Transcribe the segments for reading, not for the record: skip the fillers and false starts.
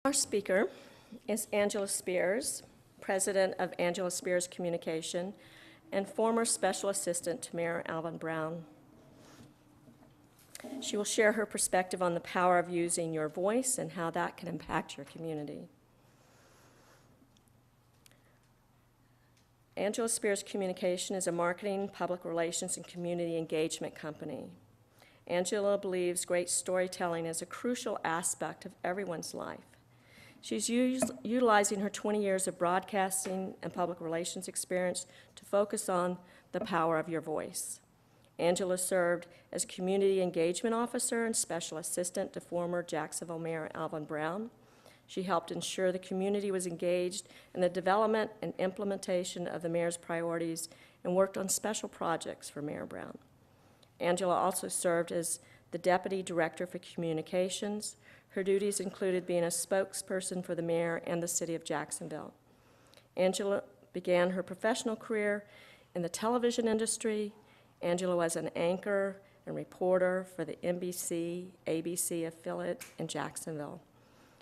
Our speaker is Angela Spears, president of Angela Spears Communication and former special assistant to Mayor Alvin Brown. She will share her perspective on the power of using your voice and how that can impact your community. Angela Spears Communication is a marketing, public relations, and community engagement company. Angela believes great storytelling is a crucial aspect of everyone's life. She's utilizing her 20 years of broadcasting and public relations experience to focus on the power of your voice. Angela served as Community Engagement Officer and Special Assistant to former Jacksonville Mayor Alvin Brown. She helped ensure the community was engaged in the development and implementation of the mayor's priorities and worked on special projects for Mayor Brown. Angela also served as the Deputy Director for Communications. Her duties included being a spokesperson for the mayor and the city of Jacksonville. Angela began her professional career in the television industry. Angela was an anchor and reporter for the NBC, ABC affiliate in Jacksonville.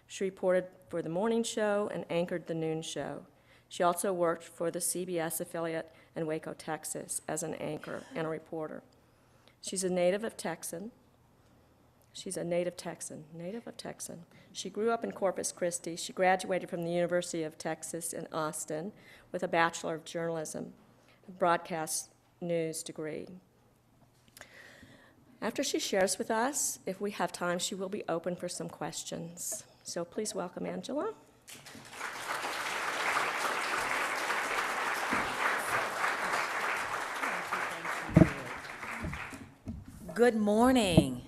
She reported for the morning show and anchored the noon show. She also worked for the CBS affiliate in Waco, Texas as an anchor and a reporter. She's a native of Texan. Native of Texan. She grew up in Corpus Christi. She graduated from the University of Texas in Austin with a Bachelor of Journalism, a broadcast news degree. After she shares with us, if we have time, she will be open for some questions. So please welcome Angela. Good morning.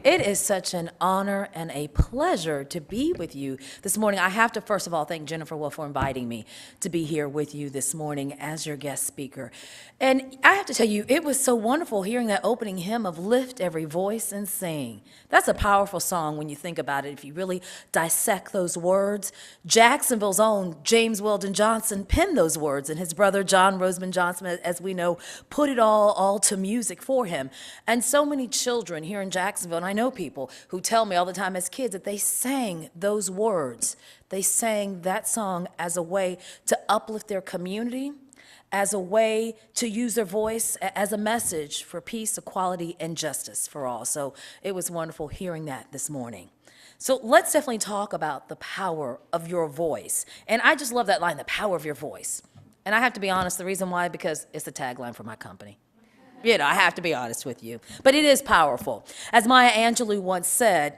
It is such an honor and a pleasure to be with you this morning. I have to, first of all, thank Jennifer Wolf for inviting me to be here with you this morning as your guest speaker. And I have to tell you, it was so wonderful hearing that opening hymn of Lift Every Voice and Sing. That's a powerful song when you think about it, if you really dissect those words. Jacksonville's own James Weldon Johnson penned those words, and his brother John Roseman Johnson, as we know, put it all to music for him. And so many children here in Jacksonville, and I know people who tell me all the time as kids that they sang those words. They sang that song as a way to uplift their community, as a way to use their voice as a message for peace, equality, and justice for all. So it was wonderful hearing that this morning. So let's definitely talk about the power of your voice. And I just love that line, the power of your voice. And I have to be honest, the reason why, because it's the tagline for my company. You know, I have to be honest with you. But it is powerful. As Maya Angelou once said,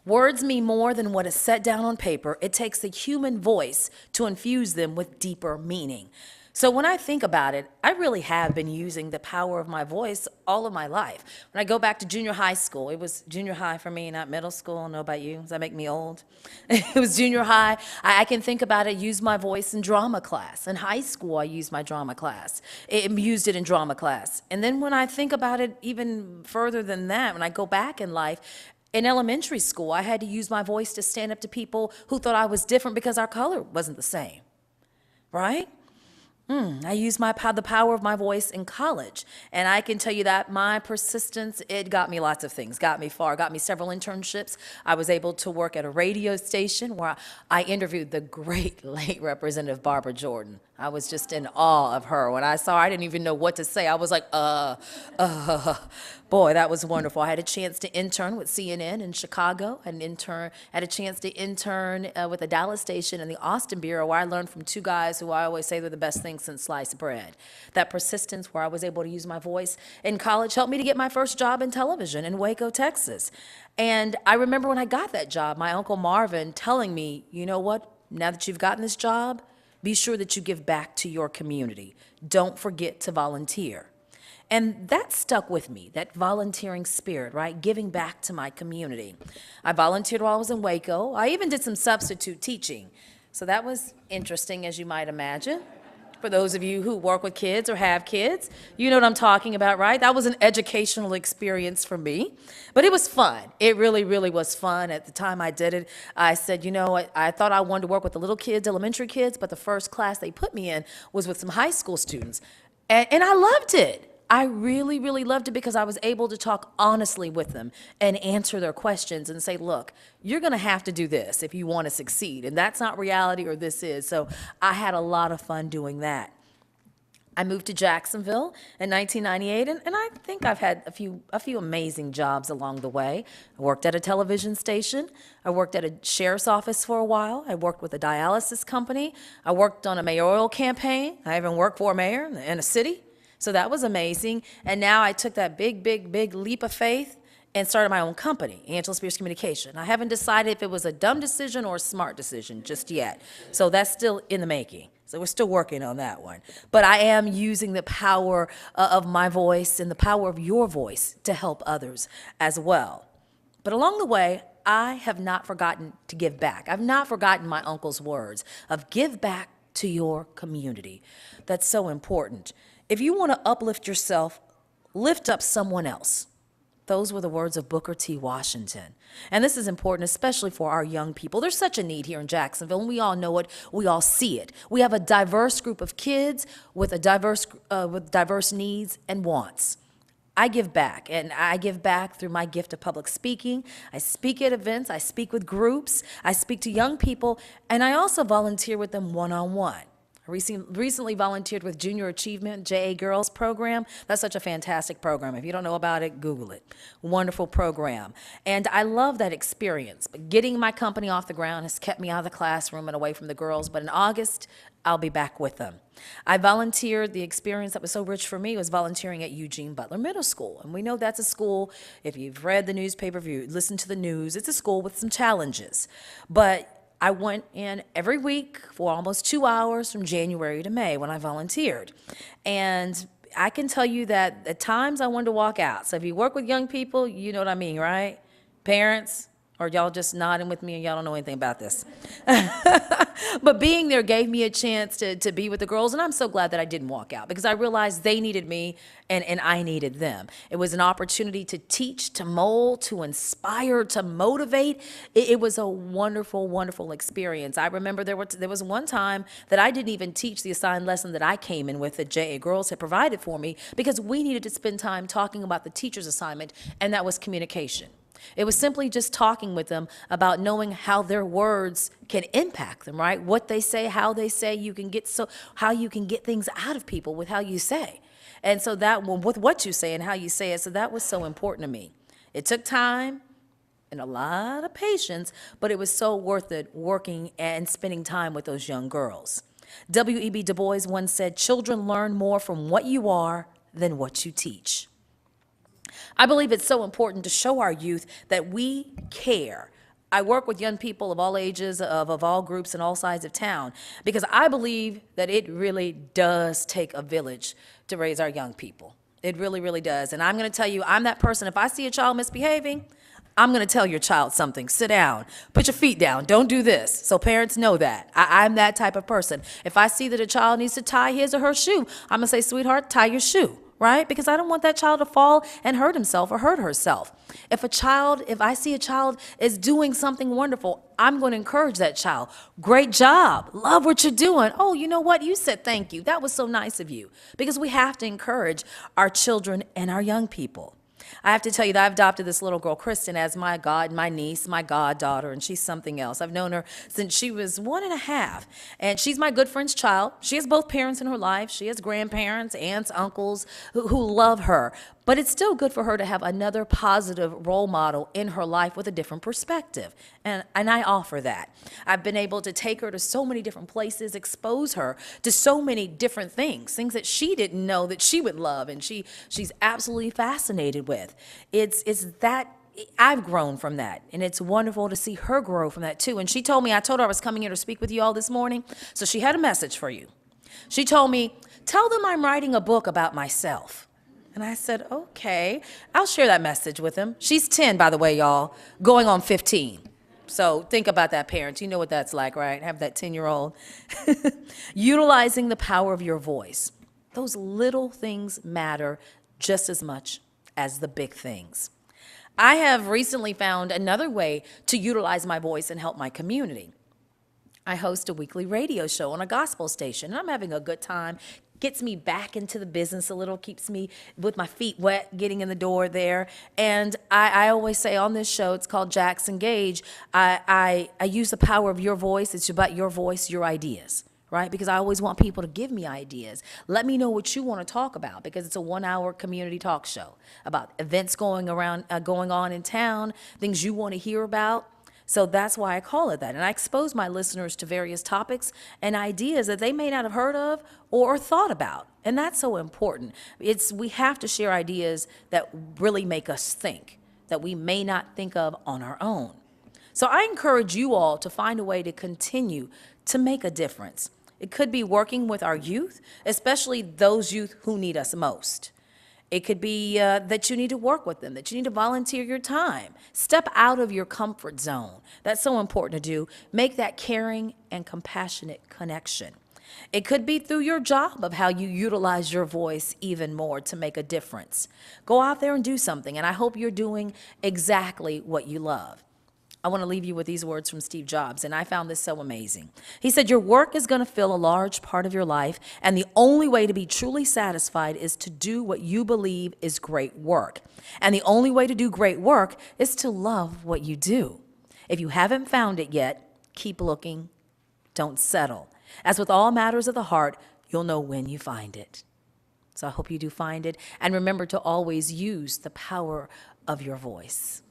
words mean more than what is set down on paper. It takes the human voice to infuse them with deeper meaning. So when I think about it, I really have been using the power of my voice all of my life. When I go back to junior high school, it was junior high for me, not middle school. I don't know about you. Does that make me old? It was junior high. I can think about it, use my voice in drama class. In high school, I used my drama class. Used it in drama class. And then when I think about it even further than that, when I go back in life, in elementary school, I had to use my voice to stand up to people who thought I was different because our color wasn't the same, right? I used the power of my voice in college, and I can tell you that my persistence, it got me lots of things, got me far, got me several internships. I was able to work at a radio station where I interviewed the great late Representative Barbara Jordan. I was just in awe of her. When I saw her, I didn't even know what to say. I was like, boy, that was wonderful. I had a chance to intern with CNN in Chicago, had a chance to intern with the Dallas station and the Austin Bureau, where I learned from two guys who I always say were the best things since sliced bread. That persistence where I was able to use my voice in college helped me to get my first job in television in Waco, Texas. And I remember when I got that job, my Uncle Marvin telling me, you know what, now that you've gotten this job, be sure that you give back to your community. Don't forget to volunteer. And that stuck with me, that volunteering spirit, right? Giving back to my community. I volunteered while I was in Waco. I even did some substitute teaching. So that was interesting, as you might imagine. For those of you who work with kids or have kids, you know what I'm talking about, right? That was an educational experience for me, but it was fun. It really, really was fun. At the time I did it, I said, you know, I thought I wanted to work with the little kids, elementary kids, but the first class they put me in was with some high school students, and I loved it. I really, really loved it because I was able to talk honestly with them and answer their questions and say, look, you're going to have to do this if you want to succeed. And that's not reality, or this is. So I had a lot of fun doing that. I moved to Jacksonville in 1998, and I think I've had a few amazing jobs along the way. I worked at a television station. I worked at a sheriff's office for a while. I worked with a dialysis company. I worked on a mayoral campaign. I even worked for a mayor in a city. So that was amazing. And now I took that big, big, big leap of faith and started my own company, Angela Spears Communication. I haven't decided if it was a dumb decision or a smart decision just yet. So that's still in the making. So we're still working on that one. But I am using the power of my voice and the power of your voice to help others as well. But along the way, I have not forgotten to give back. I've not forgotten my uncle's words of give back to your community. That's so important. If you want to uplift yourself, lift up someone else. Those were the words of Booker T. Washington. And this is important, especially for our young people. There's such a need here in Jacksonville, and we all know it. We all see it. We have a diverse group of kids with diverse needs and wants. I give back, and I give back through my gift of public speaking. I speak at events. I speak with groups. I speak to young people, and I also volunteer with them one-on-one. I recently volunteered with Junior Achievement, JA Girls program. That's such a fantastic program. If you don't know about it, Google it. Wonderful program. And I love that experience. But getting my company off the ground has kept me out of the classroom and away from the girls. But in August, I'll be back with them. I volunteered. The experience that was so rich for me was volunteering at Eugene Butler Middle School. And we know that's a school, if you've read the newspaper, if you listen to the news, it's a school with some challenges. But I went in every week for almost 2 hours from January to May when I volunteered. And I can tell you that at times I wanted to walk out. So if you work with young people, you know what I mean, right? Parents, or y'all just nodding with me and y'all don't know anything about this. But being there gave me a chance to be with the girls, and I'm so glad that I didn't walk out because I realized they needed me and I needed them. It was an opportunity to teach, to mold, to inspire, to motivate. It was a wonderful, wonderful experience. I remember there was one time that I didn't even teach the assigned lesson that I came in with that JA Girls had provided for me because we needed to spend time talking about the teacher's assignment, and that was communication. It was simply just talking with them about knowing how their words can impact them, right? What they say, how they say, how you can get things out of people with how you say. And so with what you say and how you say it, so that was so important to me. It took time and a lot of patience, but it was so worth it working and spending time with those young girls. W.E.B. Du Bois once said, "Children learn more from what you are than what you teach." I believe it's so important to show our youth that we care. I work with young people of all ages, of all groups and all sides of town, because I believe that it really does take a village to raise our young people. It really, really does. And I'm going to tell you, I'm that person. If I see a child misbehaving, I'm going to tell your child something. Sit down. Put your feet down. Don't do this. So parents know that. I'm that type of person. If I see that a child needs to tie his or her shoe, I'm going to say, sweetheart, tie your shoe. Right? Because I don't want that child to fall and hurt himself or hurt herself. If I see a child is doing something wonderful, I'm going to encourage that child. Great job. Love what you're doing. Oh, you know what? You said thank you. That was so nice of you. Because we have to encourage our children and our young people. I have to tell you that I've adopted this little girl, Kristen, as my niece, my goddaughter, and she's something else. I've known her since she was 1.5, and she's my good friend's child. She has both parents in her life. She has grandparents, aunts, uncles who love her. But it's still good for her to have another positive role model in her life with a different perspective. And I offer that. I've been able to take her to so many different places, expose her to so many different things that she didn't know that she would love and she's absolutely fascinated with. It's that I've grown from that, and it's wonderful to see her grow from that too. And I told her I was coming here to speak with you all this morning, so she had a message for you. She told me, "Tell them I'm writing a book about myself." And I said, okay, I'll share that message with him. She's 10, by the way, y'all, going on 15. So think about that, parents. You know what that's like, right? Have that 10-year-old. Utilizing the power of your voice. Those little things matter just as much as the big things. I have recently found another way to utilize my voice and help my community. I host a weekly radio show on a gospel station, and I'm having a good time gets me back into the business a little, keeps me with my feet wet, getting in the door there. And I always say on this show, it's called Jax Engage, I use the power of your voice. It's about your voice, your ideas. Right? Because I always want people to give me ideas. Let me know what you want to talk about, because it's a 1-hour community talk show about events going on in town, things you want to hear about. So that's why I call it that. And I expose my listeners to various topics and ideas that they may not have heard of or thought about. And that's so important. We have to share ideas that really make us think, that we may not think of on our own. So I encourage you all to find a way to continue to make a difference. It could be working with our youth, especially those youth who need us most. It could be that you need to work with them, that you need to volunteer your time. Step out of your comfort zone. That's so important to do. Make that caring and compassionate connection. It could be through your job of how you utilize your voice even more to make a difference. Go out there and do something, and I hope you're doing exactly what you love. I want to leave you with these words from Steve Jobs, and I found this so amazing. He said, your work is going to fill a large part of your life, and the only way to be truly satisfied is to do what you believe is great work. And the only way to do great work is to love what you do. If you haven't found it yet, keep looking. Don't settle. As with all matters of the heart, you'll know when you find it. So I hope you do find it, and remember to always use the power of your voice.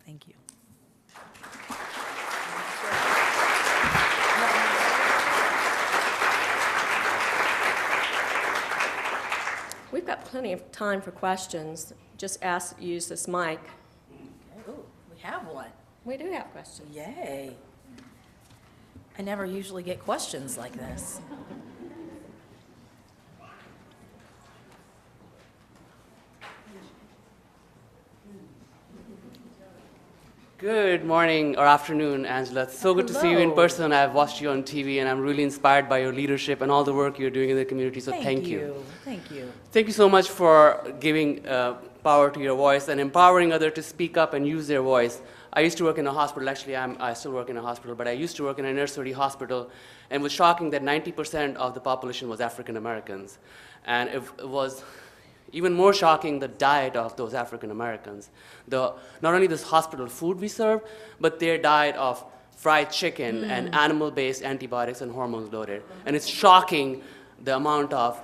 Thank you. We've got plenty of time for questions. Just use this mic. Ooh, we have one. We do have questions. Yay. I never usually get questions like this. Good morning or afternoon, Angela. It's so good to see you in Hello. person. I've watched you on TV, and I'm really inspired by your leadership and all the work you're doing in the community, so thank you. Thank you. Thank you so much for giving power to your voice and empowering others to speak up and use their voice. I used to work in a hospital. Actually, I still work in a hospital, but I used to work in a nursery hospital, and it was shocking that 90% of the population was African Americans. And it was even more shocking, the diet of those African Americans. Not only this hospital food we serve, but their diet of fried chicken and animal-based antibiotics and hormones loaded. And it's shocking the amount of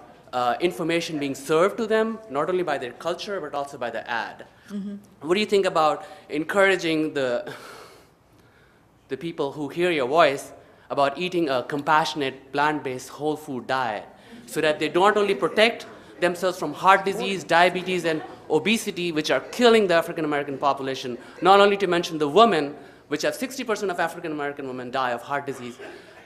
information being served to them, not only by their culture, but also by the ad. What do you think about encouraging the people who hear your voice about eating a compassionate, plant-based, whole food diet, so that they don't only protect themselves from heart disease, diabetes, and obesity, which are killing the African American population, not only to mention the women, which have 60% of African American women die of heart disease.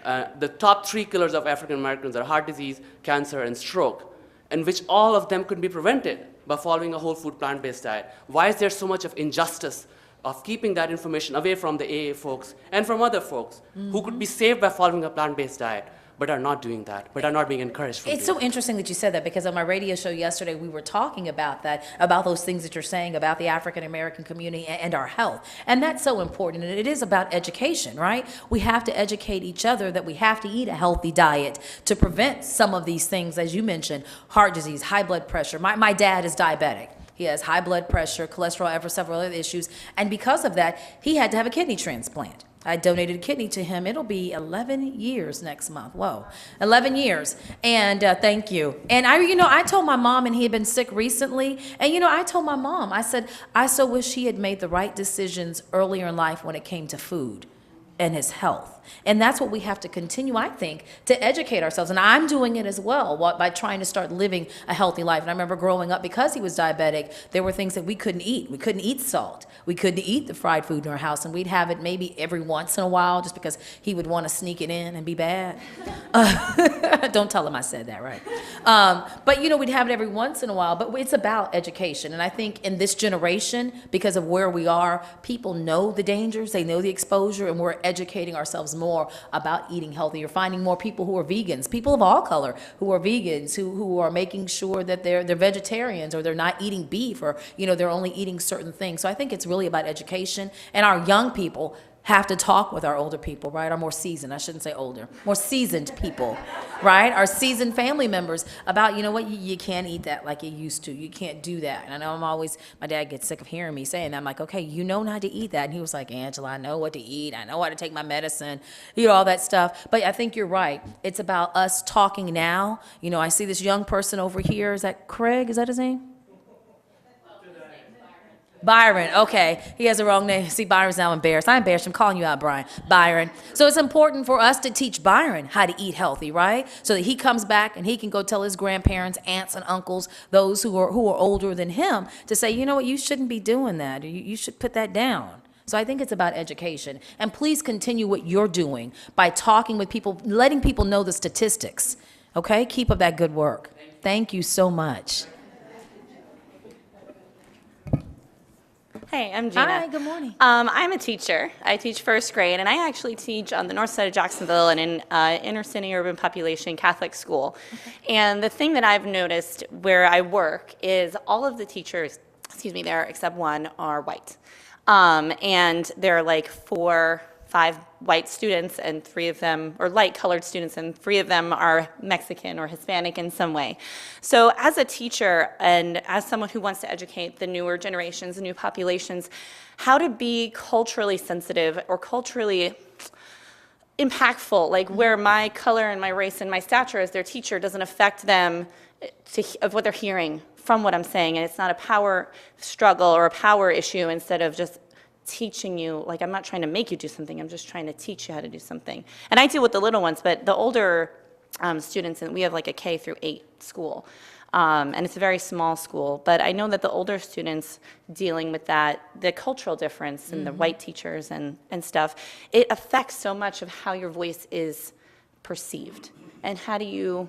The top 3 killers of African Americans are heart disease, cancer, and stroke, and which all of them could be prevented by following a whole food plant-based diet. Why is there so much of injustice of keeping that information away from the AA folks and from other folks who could be saved by following a plant-based diet, but are not doing that, but are not being encouraged from It's doing so interesting that you said that, because on my radio show yesterday, we were talking about that, about those things that you're saying about the African American community and our health. And that's so important. And it is about education, right? We have to educate each other that we have to eat a healthy diet to prevent some of these things, as you mentioned, heart disease, high blood pressure. My dad is diabetic. He has high blood pressure, cholesterol, ever several other issues. And because of that, he had to have a kidney transplant. I donated a kidney to him. It'll be 11 years next month. Whoa, 11 years. And thank you. And I told my mom, and he had been sick recently. And I told my mom, I said, I so wish he had made the right decisions earlier in life when it came to food and his health. And that's what we have to continue, I think, to educate ourselves. And I'm doing it as well by trying to start living a healthy life. And I remember growing up, because he was diabetic, there were things that we couldn't eat. We couldn't eat salt. We couldn't eat the fried food in our house. And we'd have it maybe every once in a while just because he would want to sneak it in and be bad. Don't tell him I said that, right? But we'd have it every once in a while. But it's about education. And I think in this generation, because of where we are, people know the dangers, they know the exposure, and we're educating ourselves more about eating healthy. You're finding more people who are vegans, people of all color who are vegans, who are making sure that they're vegetarians, or they're not eating beef, or they're only eating certain things. So I think it's really about education, and our young people have to talk with our older people, right? Our more seasoned, I shouldn't say older, more seasoned people, right? Our seasoned family members about, you know what, you can't eat that like you used to. You can't do that. And I know my dad gets sick of hearing me saying that. I'm like, okay, you know not to eat that. And he was like, Angela, I know what to eat. I know how to take my medicine, all that stuff. But I think you're right. It's about us talking now. I see this young person over here. Is that Craig? Is that his name? Byron, okay. He has the wrong name. See, Byron's now embarrassed. I'm embarrassed. I'm calling you out, Byron. So it's important for us to teach Byron how to eat healthy, right? So that he comes back and he can go tell his grandparents, aunts and uncles, those who are older than him, to say, you know what, you shouldn't be doing that. You should put that down. So I think it's about education. And please continue what you're doing by talking with people, letting people know the statistics. Okay? Keep up that good work. Thank you so much. Hey, I'm Gina. Hi, good morning. I'm a teacher. I teach first grade, and I actually teach on the north side of Jacksonville in an inner city urban population Catholic school. Okay. And the thing that I've noticed where I work is all of the teachers, there except one, are white. And there are like 5 white students, and 3 of them, or light-colored students, and 3 of them are Mexican or Hispanic in some way. So as a teacher and as someone who wants to educate the newer generations, the new populations, how to be culturally sensitive or culturally impactful, like where my color and my race and my stature as their teacher doesn't affect them of what they're hearing from what I'm saying, and it's not a power struggle or a power issue instead of just teaching you, like I'm not trying to make you do something, I'm just trying to teach you how to do something. And I deal with the little ones, but the older students, and we have like a K through 8 school, and it's a very small school, but I know that the older students dealing with that, the cultural difference and the white teachers and stuff, it affects so much of how your voice is perceived. And how do you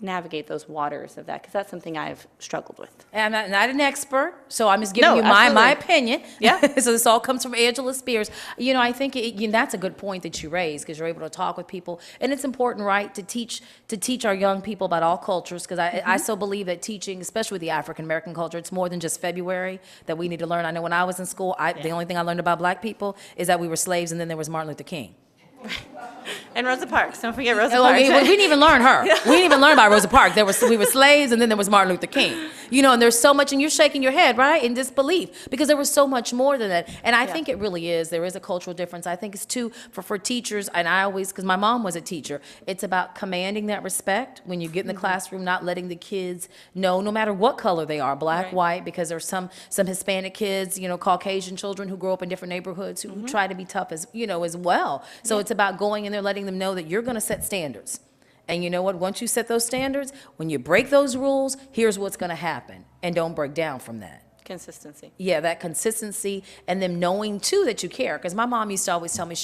navigate those waters of that? Because that's something I've struggled with. And I'm not an expert, so I'm just giving you absolutely. my opinion. Yeah. So this all comes from Angela Spears. I think that's a good point that you raise, because you're able to talk with people. And it's important, right, to teach our young people about all cultures, because I so believe that teaching, especially with the African-American culture, it's more than just February that we need to learn. I know when I was in school, the only thing I learned about black people is that we were slaves, and then there was Martin Luther King. And Rosa Parks. Don't forget Rosa Well, Parks. we didn't even learn her. We didn't even learn about Rosa Parks. We were slaves, and then there was Martin Luther King. And there's so much, and you're shaking your head, right, in disbelief, because there was so much more than that. And I think it really is. There is a cultural difference. I think it's too, for teachers, and I always, because my mom was a teacher, it's about commanding that respect when you get in the classroom, not letting the kids know, no matter what color they are, black, white, because there's some Hispanic kids, Caucasian children who grow up in different neighborhoods who try to be tough as well. So it's about going in there, letting them know that you're going to set standards. And you know what? Once you set those standards, when you break those rules, here's what's going to happen. And don't break down from that. Consistency. Yeah, that consistency, and them knowing, too, that you care. Because my mom used to always tell me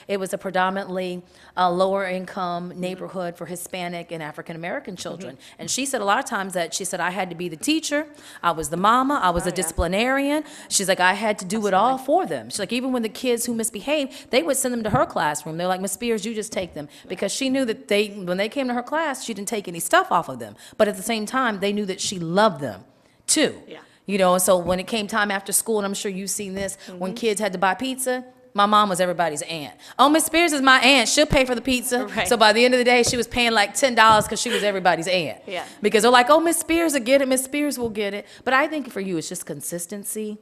it was a predominantly lower income neighborhood for Hispanic and African-American children. And she said a lot of times I had to be the teacher, I was the mama, I was the disciplinarian. She's like, I had to do it all for them. She's like, even when the kids who misbehaved, they would send them to her classroom. They're like, Miss Spears, you just take them. Because she knew that when they came to her class, she didn't take any stuff off of them. But at the same time, they knew that she loved them, too. Yeah. And so when it came time after school, and I'm sure you've seen this, when kids had to buy pizza, my mom was everybody's aunt. Oh, Miss Spears is my aunt. She'll pay for the pizza. Right. So by the end of the day, she was paying like $10 because she was everybody's aunt. Yeah. Because they're like, oh, Miss Spears will get it. Miss Spears will get it. But I think for you, it's just consistency.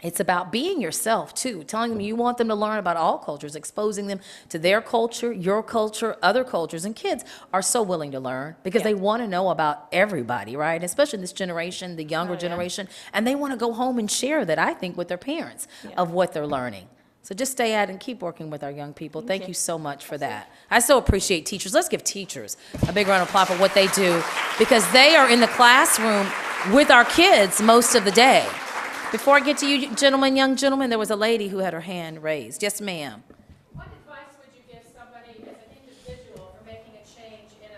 It's about being yourself, too, telling them you want them to learn about all cultures, exposing them to their culture, your culture, other cultures. And kids are so willing to learn because they want to know about everybody, right? Especially in this generation, the younger generation. And they want to go home and share that, I think, with their parents of what they're learning. So just stay at it and keep working with our young people. Thank you so much for that. I so appreciate teachers. Let's give teachers a big round of applause for what they do, because they are in the classroom with our kids most of the day. Before I get to you, young gentlemen, there was a lady who had her hand raised. Yes, ma'am. What advice would you give somebody as an individual for making a change in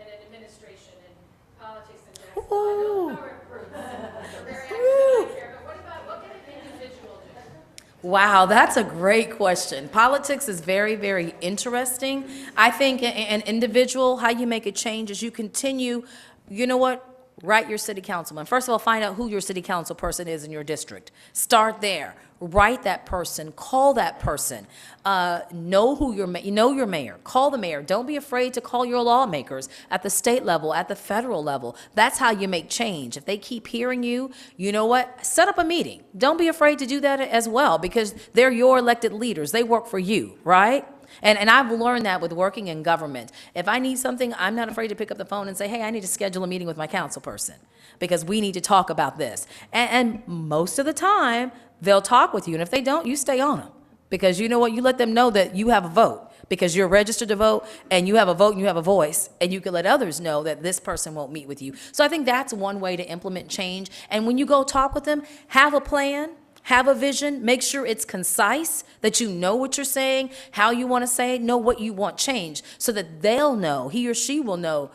an administration in politics in Jacksonville? I know power groups are very active here, but what can an individual do? Wow, that's a great question. Politics is very, very interesting. I think an individual, how you make a change is you continue, you know what? Write your city councilman. First of all, find out who your city council person is in your district. Start there. Write that person. Call that person. Know your mayor. Call the mayor. Don't be afraid to call your lawmakers at the state level, at the federal level. That's how you make change. If they keep hearing you, you know what? Set up a meeting. Don't be afraid to do that as well, because they're your elected leaders. They work for you, right? And I've learned that with working in government. If I need something, I'm not afraid to pick up the phone and say, hey, I need to schedule a meeting with my council person because we need to talk about this. And most of the time, they'll talk with you. And if they don't, you stay on them. Because you know what? You let them know that you have a vote because you're registered to vote and you have a vote and you have a voice. And you can let others know that this person won't meet with you. So I think that's one way to implement change. And when you go talk with them, have a plan. Have a vision, make sure it's concise, that you know what you're saying, how you want to say it, know what you want changed, so that they'll know, he or she will know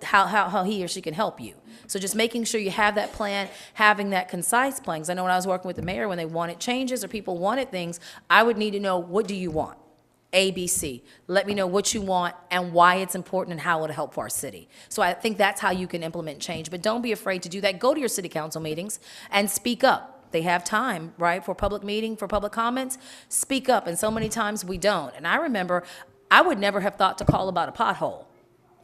how he or she can help you. So just making sure you have that plan, having that concise plan. Because I know when I was working with the mayor, when they wanted changes or people wanted things, I would need to know, what do you want? A, B, C. Let me know what you want and why it's important and how it'll help for our city. So I think that's how you can implement change. But don't be afraid to do that. Go to your city council meetings and speak up. They have time, right, for public meeting, for public comments. Speak up, and so many times we don't. And I remember I would never have thought to call about a pothole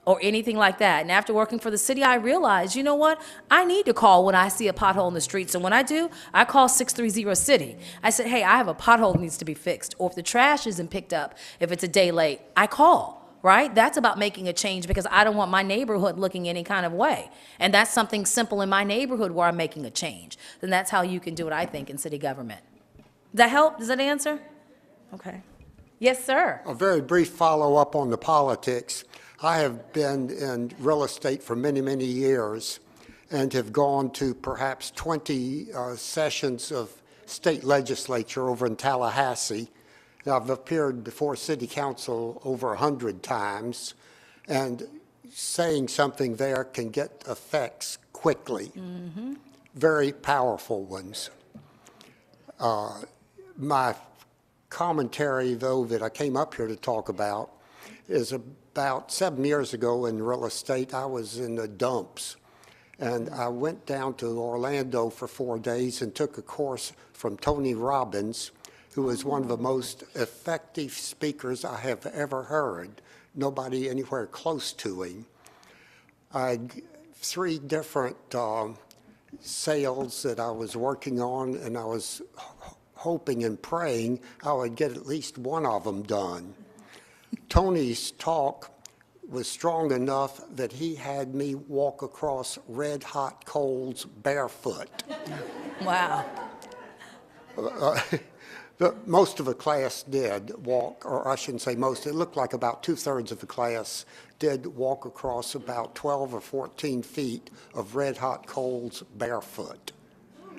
or anything like that. And after working for the city, I realized, you know what? I need to call when I see a pothole in the street. So when I do, I call 630-CITY. I said, hey, I have a pothole that needs to be fixed. Or if the trash isn't picked up, if it's a day late, I call. Right? That's about making a change because I don't want my neighborhood looking any kind of way. And that's something simple in my neighborhood where I'm making a change. Then that's how you can do it, I think, in city government. Does that help? Does that answer? Okay. Yes, sir. A very brief follow-up on the politics. I have been in real estate for many, many years and have gone to perhaps 20 sessions of state legislature over in Tallahassee. I've appeared before city council over 100 times, and saying something there can get effects quickly, very powerful ones. My commentary, though, that I came up here to talk about is about 7 years ago in real estate. I was in the dumps, and I went down to Orlando for 4 days and took a course from Tony Robbins, who is one of the most effective speakers I have ever heard. Nobody anywhere close to him. I had 3 different sales that I was working on, and I was hoping and praying I would get at least one of them done. Tony's talk was strong enough that he had me walk across red-hot coals barefoot. Wow. Most of the class did walk, or I shouldn't say most, it looked like about 2/3 of the class did walk across about 12 or 14 feet of red-hot coals barefoot.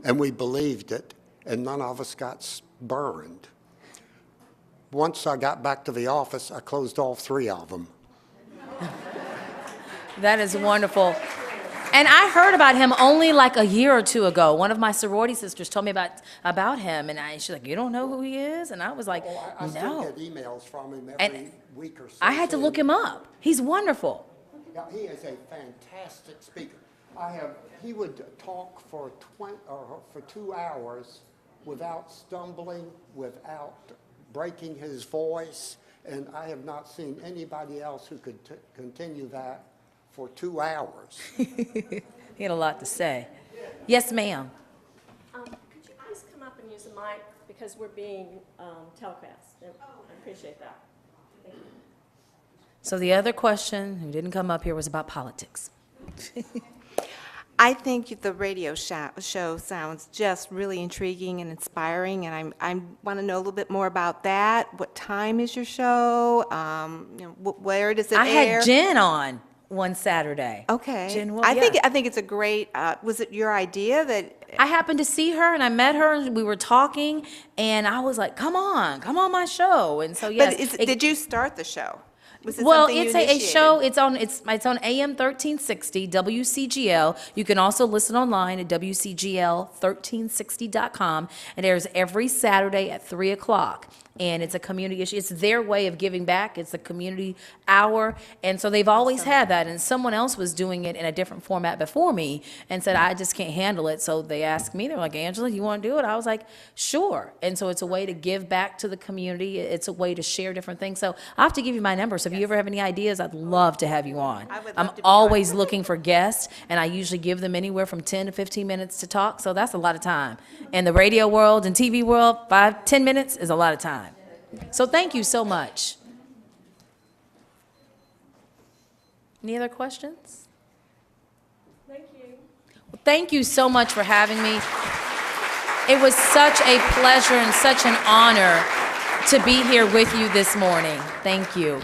And we believed it, and none of us got burned. Once I got back to the office, I closed all 3 of them. That is wonderful. And I heard about him only like a year or 2 ago. One of my sorority sisters told me about him, and she's like, you don't know who he is? And I was like, I still no. get emails from him every And week or so. I had to look him up. He's wonderful. Yeah, he is a fantastic speaker. He would talk for 2 hours without stumbling, without breaking his voice, and I have not seen anybody else who could continue that for 2 hours. He had a lot to say. Yes, ma'am. Could you please come up and use the mic, because we're being telecast. I appreciate that. Thank you. So the other question, who didn't come up here, was about politics. I think the radio show sounds just really intriguing and inspiring, and I want to know a little bit more about that. What time is your show? Where does it I air? had Jen on one Saturday. Okay. Jen, I think it's a great. Was it your idea that? I happened to see her and I met her and we were talking and I was like, come on my show. And so yes. But did you start the show? Was it Well, something you it's a initiated? show. It's on AM 1360 WCGL. You can also listen online at WCGL1360.com. It airs every Saturday at 3 o'clock. and it's a community issue. It's their way of giving back. It's a community hour, and so they've always had that. And someone else was doing it in a different format before me and said, I just can't handle it. So they asked me, they're like, Angela, you want to do it? I was like, sure. And so it's a way to give back to the community. It's a way to share different things. So I have to give you my number. So if you ever have any ideas, I'd love to have you on. I would love I'm to be always looking for guests, and I usually give them anywhere from 10 to 15 minutes to talk. So that's a lot of time. In the radio world and TV world, 10 minutes is a lot of time. So thank you so much. Any other questions? Thank you. Well, thank you so much for having me. It was such a pleasure and such an honor to be here with you this morning. Thank you.